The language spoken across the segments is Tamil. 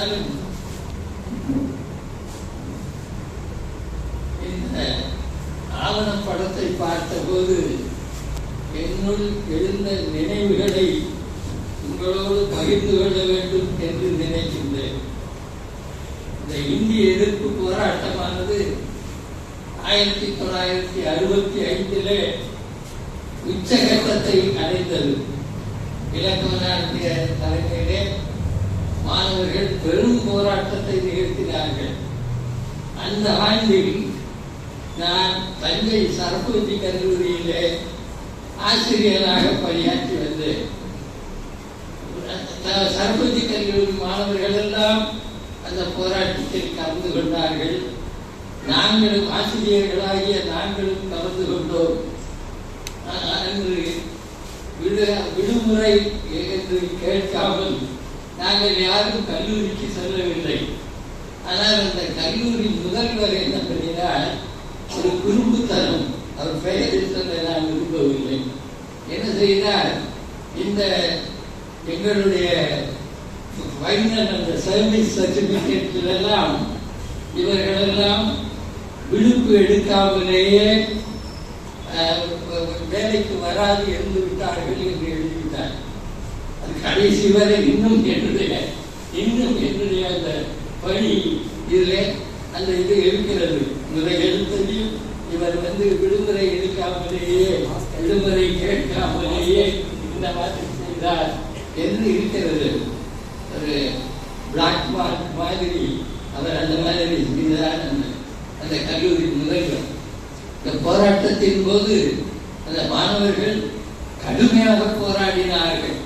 இருந்தாலும் இந்த ஆவணப்படத்தை பார்த்தபோது என்னுள் எழுந்த நினைவுகளை உங்களோடு பகிர்ந்து கொள்ள வேண்டும் என்று நினைக்கின்றேன். இந்த இந்திய எதிர்ப்பு போராட்டமானது 1965 உச்சகட்டத்தை அடைந்தது. இலக்குவனாருடைய தலைமையிலே மாணவர்கள் பெரும் போராட்டத்தை நிகழ்த்தினார்கள். அந்த ஆண்டில் நான் தஞ்சை சரஸ்வதி கல்லூரியிலே ஆசிரியராக பணியாற்றி வந்தேன். சரஸ்வதி கல்லூரி மாணவர்கள் எல்லாம் அந்த போராட்டத்தில் கலந்து கொண்டார்கள். நாங்களும் ஆசிரியர்களாகிய நாங்களும் கலந்து கொண்டோம். அன்று விடுமுறை என்று கேட்காமல் நாங்கள் யாரும் கல்லூரிக்கு செல்லவில்லை. ஆனால் அந்த கல்லூரி முதல்வர் என்ன பண்ணினார், ஒரு குறும்புத்தனம், அவர் பெயரில் சொல்ல நான் விரும்பவில்லை. என்ன செய்தார், இந்த எங்களுடைய ஃபைனல் அந்த சர்வீஸ் சர்டிபிகேட்டில் எல்லாம் இவர்களெல்லாம் விடுப்பு எடுக்காமலேயே வேலைக்கு வராது இருந்து விட்டார்கள் என்று எழுதிவிட்டார். அது கடைசி வரை இன்னும் என்னுடைய அந்த பணி இதில் அந்த இது இருக்கிறது. இவரை எழுத்ததையும் இவர் விடுமுறை எடுக்காமலேயே விடுமுறை கேட்காமலேயே இந்த மாதிரி செய்தார் என்று இருக்கிறது. ஒரு பிளாக் மார்க் மாதிரி அவர் அந்த மாதிரி செய்தார் அந்த கல்லூரி முதல்வர். இந்த போராட்டத்தின் போது அந்த மாணவர்கள் கடுமையாக போராடினார்கள்.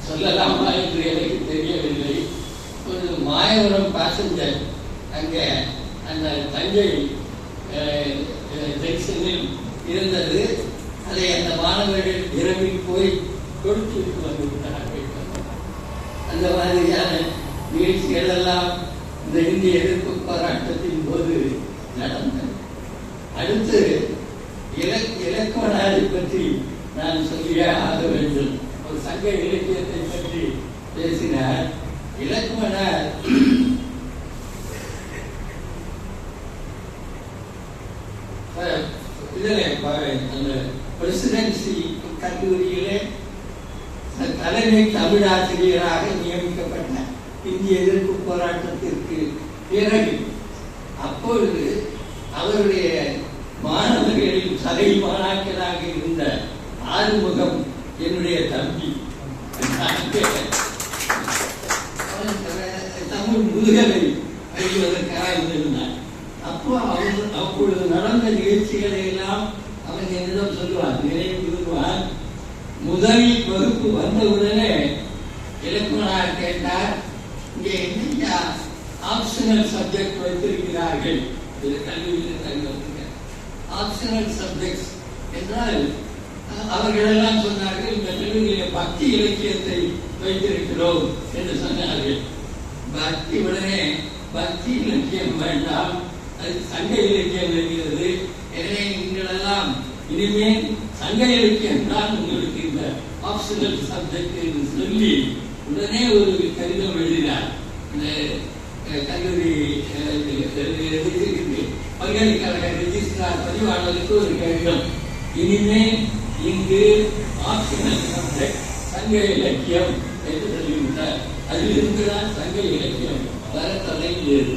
சொல்லலாமா என்று எனக்கு தெரியவில்லை. ஒரு மாயவரம் பாசஞ்சர் அங்கே அந்த தஞ்சை ஜங்ஷனில் இருந்தது. அதை அந்த மாணவர்கள் இறங்கி போய் கொடுத்து வந்துவிட்டார்கள். அந்த மாதிரியான நிகழ்ச்சிகள் எல்லாம் இந்த இந்திய எதிர்ப்பு போராட்டத்தின் போது நடந்தது. அடுத்து இலக்குவனாரை பற்றி நான் சொல்லியே ஆக வேண்டும். ஒரு சங்க இலக்கியத்தை பற்றி பேசினார். இலக்குவனார் அந்த பிரசிடென்சி கல்லூரியிலே தலைமை தமிழாசிரியராக நியமிக்கப்பட்ட இந்திய எதிர்ப்பு போராட்டத்திற்கு பிறகு அப்பொழுது அவருடைய மாணவர்களின் சதை மாணாக்கராக இருந்த ஆறுமுகம் என்னுடைய தம்பி. தமிழ் முதுகலை அறிவதற்காக இருந்தார். அப்பொழுது நடந்த நிகழ்ச்சிகளை எல்லாம் அவன் என்னிடம் சொல்லுவான், நினைவு கூறுவான். முதல் வகுப்பு வந்தவுடனே இலக்குவனார் கேட்டார், இங்கே என்ன ஆப்ஷனல் சப்ஜெக்ட் வைத்திருக்கிறார்கள் கல்லூரியில். ஆப்ஷனல் சப்ஜெக்ட்ஸ் என்றால் அவர்கள் எல்லாம் சொன்னார்கள், இந்த கல்லூரியில பக்தி இலக்கியத்தை வைத்திருக்கிறோம் என்று சொன்னார்கள். பக்தி உடனே பக்தி இலக்கியம் வேண்டாம், அது சங்க இலக்கியம் இருக்கிறது. எனவே நீங்களெல்லாம் இனிமேல் சங்க இலக்கியம் தான் உங்களுக்கு இந்த ஆப்ஷனல் சப்ஜெக்ட் என்று சொல்லி உடனே ஒரு கடிதம் எழுதினார். இந்த கல்லூரி பல்கலைக்கழக ரெஜிஸ்ட்ரார் பதிவாளருக்கு ஒரு கடிதம், இனிமேல் இங்கு ஆப்ஷனல் சப்ஜெக்ட் சங்க இலக்கியம் என்று சொல்லிவிட்டார். அதிலிருந்துதான் சங்க இலக்கியம் வர தொடங்கியது.